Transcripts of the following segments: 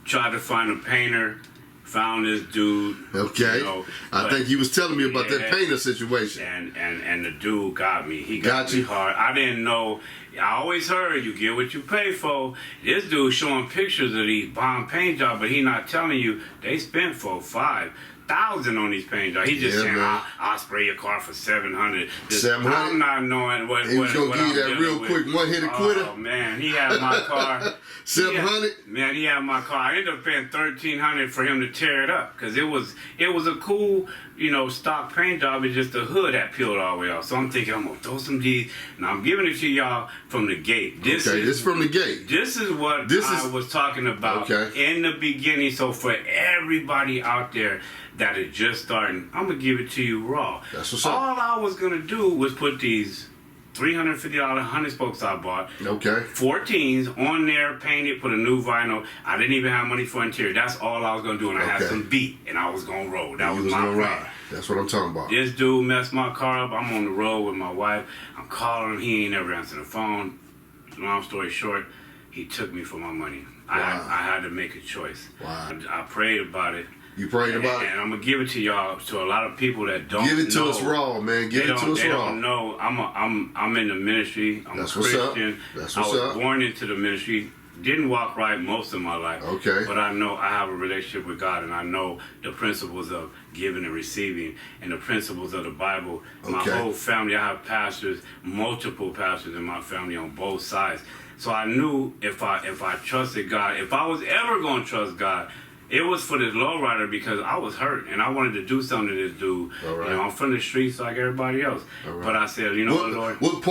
tried to find a painter. Found this dude. Okay. You know, I think you was telling me about that painter situation. And the dude got me. He got me hard. I didn't know. I always heard you get what you pay for. This dude showing pictures of these bomb paint jobs, but he not telling you they spent $4,000-$5,000 on these paint jobs. He just saying, I'll spray your car for $700. $700. I'm not knowing what. He was gonna give you that real quick one-hitter quitter. Oh man, he had my car. $700. Man, he had my car. I ended up paying $1,300 for him to tear it up because it was a cool, stock paint job. It's just the hood that peeled all the way off. So I'm thinking I'm gonna throw some of these, and I'm giving it to y'all from the gate. This is from the gate. This is what I was talking about in the beginning. So for everybody out there that is just starting, I'm gonna give it to you raw. That's what's up. All I was gonna do was put these $350 100 spokes I bought. 14s on there, painted, put a new vinyl. I didn't even have money for interior. That's all I was gonna do, and I had some beat, and I was gonna roll. That was my plan. That's what I'm talking about. This dude messed my car up. I'm on the road with my wife. I'm calling him. He ain't never answering the phone. Long story short, he took me for my money. I had to make a choice. I prayed about it. You prayed about it? And I'm going to give it to y'all, to a lot of people that don't know. Give it to us raw, man. Give it to us raw. They don't know. I'm in the ministry. I'm a Christian. That's what's up. I was born into the ministry. Didn't walk right most of my life. Okay. But I know I have a relationship with God, and I know the principles of giving and receiving and the principles of the Bible. My whole family, I have pastors, multiple pastors in my family on both sides. So I knew if I trusted God, if I was ever going to trust God, it was for this lowrider because I was hurt and I wanted to do something to this dude. I'm from the streets like everybody else. But I said, Lord. What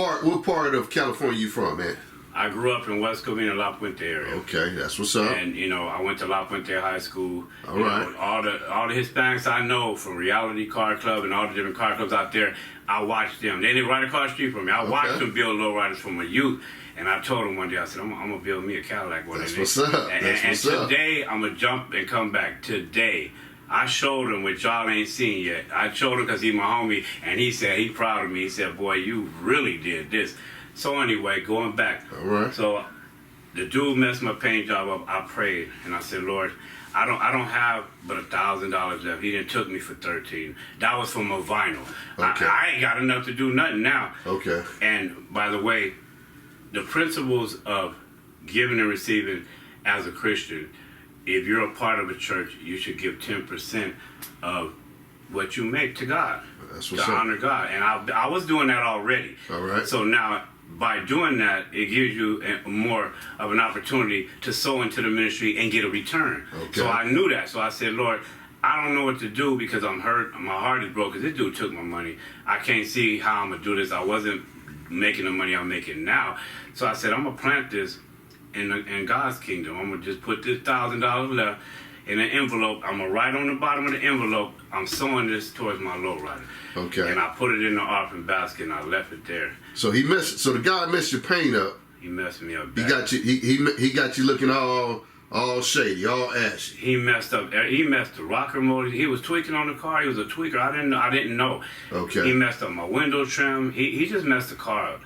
part of California you from, man? I grew up in West Covina, La Puente area. Okay, that's what's up. And I went to La Puente High School. All right. All the Hispanics I know from Reality Car Club and all the different car clubs out there, I watched them. They didn't right across the street from me. I watched them build lowriders from a youth. And I told him one day, I said, I'm going to build me a Cadillac one day. That's what's up. And today, I'm going to jump and come back. Today, I showed him what y'all ain't seen yet. I showed him because he's my homie, and he said he proud of me. He said, boy, you really did this. So anyway, going back. All right. So the dude messed my paint job up. I prayed, and I said, Lord, I don't have but $1,000 left. He didn't took me for $13. That was from a vinyl. Okay. I ain't got enough to do nothing now. Okay. And by the way, the principles of giving and receiving as a Christian, if you're a part of a church, you should give 10% of what you make to God. That's what's to up. Honor God. And I was doing that already. All right. So now, by doing that, it gives you more of an opportunity to sow into the ministry and get a return. Okay. So I knew that. So I said, Lord, I don't know what to do because I'm hurt. My heart is broken. This dude took my money. I can't see how I'm going to do this. I wasn't making the money I'm making now. So I said, I'm going to plant this in God's kingdom. I'm going to just put this $1,000 left in an envelope. I'm going to write on the bottom of the envelope, I'm sewing this towards my lowrider. Okay. And I put it in the offering basket and I left it there. So the guy messed your paint up. He messed me up He bad. got you. He got you looking all shady, all ashy. He messed up. He messed the rocker motor. He was tweaking on the car. He was a tweaker. I didn't know. Okay. He messed up my window trim. He just messed the car up.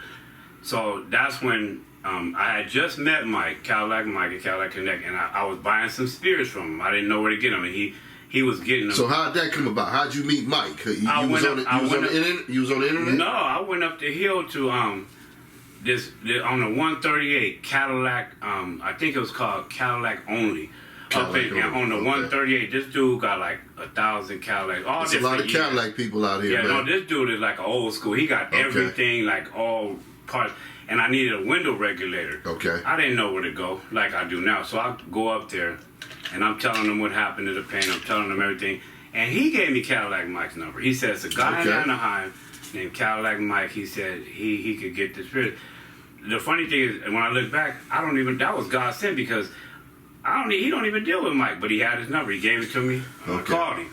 So that's when I had just met Mike at Cadillac Connect, and I was buying some spears from him. I didn't know where to get them, and he was getting them. So how'd that come about? How'd you meet Mike? You was on the internet? No, I went up the hill to on the 138 Cadillac. I think it was called Cadillac Only. On the 138, this dude got like 1,000 Cadillacs. There's a lot of Cadillac people out here, man. No, this dude is like an old school. He got everything, like all parts. And I needed a window regulator. Okay. I didn't know where to go like I do now. So I go up there, and I'm telling them what happened to the paint. I'm telling them everything. And he gave me Cadillac Mike's number. He said, it's a guy in Anaheim named Cadillac Mike. He said he could get this spirit. The funny thing is, when I look back, that was God sent because he don't even deal with Mike, but he had his number. He gave it to me. I called him.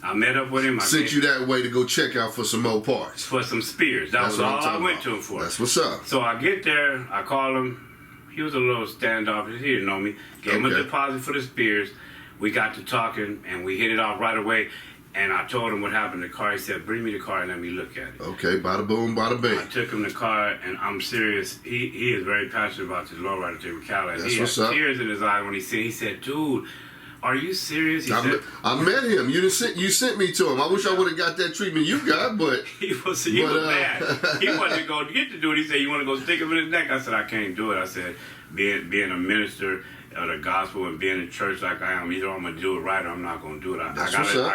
I met up with him. I sent you that way to go check out for some more parts. For some spears. That's was all I went to him for. That's what's up. So I get there. I call him. He was a little standoffish. He didn't know me. Gave him a deposit for the spears. We got to talking, and we hit it off right away. And I told him what happened to the car. He said, bring me the car and let me look at it. Okay, bada boom, bada bing. I took him the car, and I'm serious. He is very passionate about this lowrider to Cali. That's he what's had up. tears in his eye when he said, dude, are you serious? He said, I met him. You sent me to him. I wish I would have got that treatment you got, but he was mad. He wanted to go get to do it. He said, you want to go stick him in his neck? I said, I can't do it. I said, being a minister of the gospel and being in church like I am, either I'm going to do it right or I'm not going to do it. I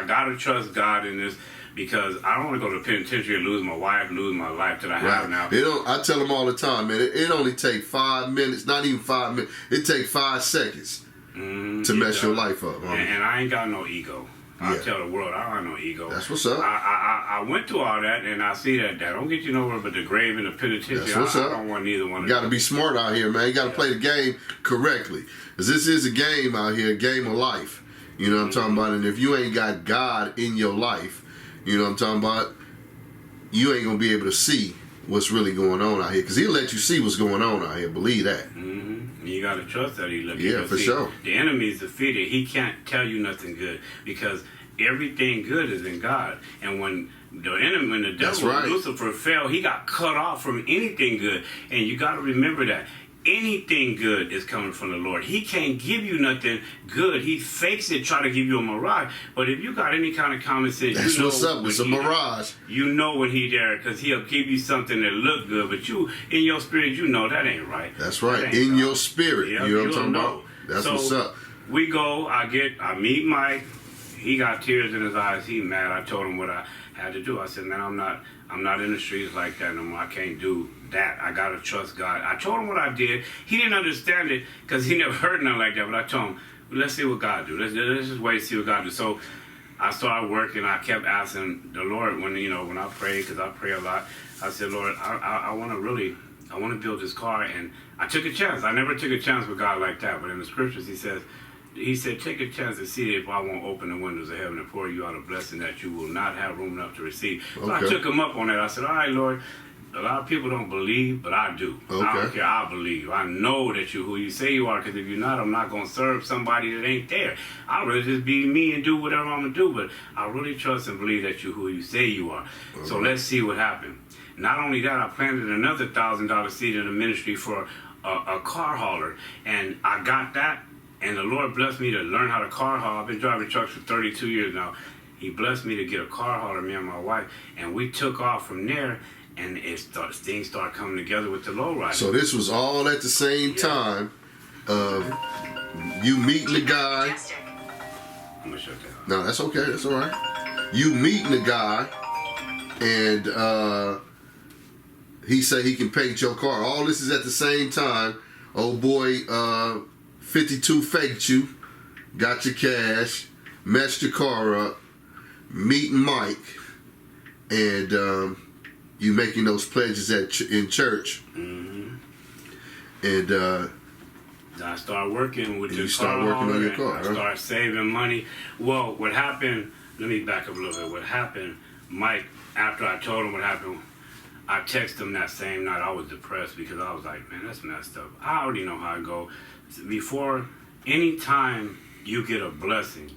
got to trust God in this, because I don't want to go to the penitentiary and lose my wife, lose my life that I have now. I tell them all the time, man, it only takes 5 minutes, not even 5 minutes. It takes 5 seconds to mess your life up. And I ain't got no ego. I tell the world I don't have no ego. That's what's up. I went through all that, and I see that don't get you nowhere but the grave and the penitentiary. That's what's up. I don't want neither one of them. You got to be smart out here, man. You got to play the game correctly. Because this is a game out here, a game of life. You know what I'm talking about? And if you ain't got God in your life, you know what I'm talking about, you ain't going to be able to see what's really going on out here. Because he'll let you see what's going on out here. Believe that. Mm-hmm. You got to trust that he'll let you for sure. The enemy is defeated. He can't tell you nothing good, because everything good is in God. And when the enemy, when the devil, Lucifer, fell, he got cut off from anything good. And you got to remember that. Anything good is coming from the Lord. He can't give you nothing good. He fakes it, try to give you a mirage. But if you got any kind of common sense, that's what's up. It's a mirage. You know when he there, because he'll give you something that look good, but you, in your spirit, you know that ain't right. That's right. In your spirit. Yeah, you know what I'm talking about? That's what's up. We go, I meet Mike. He got tears in his eyes. He mad. I told him what I had to do. I said, man, I'm not in the streets like that no more. I can't do that. I gotta trust God. I told him what I did. He didn't understand it, because he never heard nothing like that. But I told him, let's see what God do. Let's just wait and see what God do. So I started working. I kept asking the Lord when I pray, because I pray a lot. I said, Lord, I want to build this car, and I took a chance. I never took a chance with God like that. But in the scriptures, He said, take a chance to see if I won't open the windows of heaven and pour you out a blessing that you will not have room enough to receive. So I took him up on that. I said, all right, Lord, a lot of people don't believe, but I do. I don't care. I believe. I know that you're who you say you are, because if you're not, I'm not going to serve somebody that ain't there. I'd rather just be me and do whatever I'm going to do, but I really trust and believe that you're who you say you are. So let's see what happens. Not only that, I planted another $1,000 seed in the ministry for a car hauler, and I got that. And the Lord blessed me to learn how to car haul. I've been driving trucks for 32 years now. He blessed me to get a car hauler, me and my wife, and we took off from there, and things started coming together with the lowrider. So this was all at the same time of you meeting the guy. I'm going to shut that off. No, that's okay. That's all right. You meeting the guy, and he said he can paint your car. All this is at the same time. Old boy 52 faked you, got your cash, messed your car up, meeting Mike, and you making those pledges in church. Mm-hmm. And I started working with the car. You started working on your car. I started saving money. Well, what happened, let me back up a little bit. What happened, Mike, after I told him what happened, I texted him that same night. I was depressed, because I was like, man, that's messed up. I already know how it go. Before, any time you get a blessing,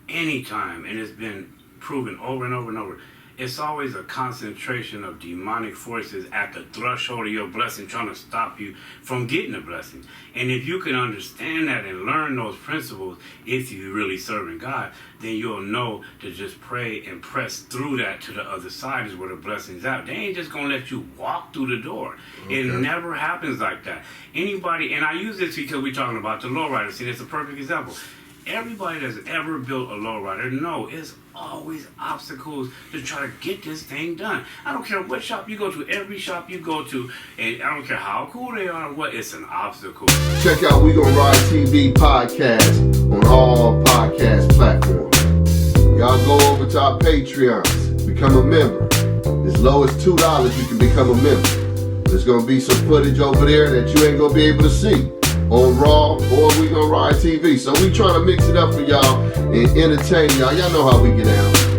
anytime, and it's been proven over and over and over, it's always a concentration of demonic forces at the threshold of your blessing, trying to stop you from getting a blessing. And if you can understand that and learn those principles, if you're really serving God, then you'll know to just pray and press through that to the other side is where the blessing's at. They ain't just going to let you walk through the door. Okay. It never happens like that. Anybody, and I use this because we're talking about the lowrider. See, that's a perfect example. Everybody that's ever built a lowrider know it's always obstacles to try to get this thing done. I don't care what shop you go to, every shop you go to, and I don't care how cool they are or what, it's an obstacle. Check out We Gon' Ride TV podcast on all podcast platforms. Y'all go over to our Patreons, become a member. As low as $2 you can become a member. There's going to be some footage over there that you ain't going to be able to see on Raw or We Gon' Ride TV. So we trying to mix it up for y'all and entertain y'all. Y'all know how we get down.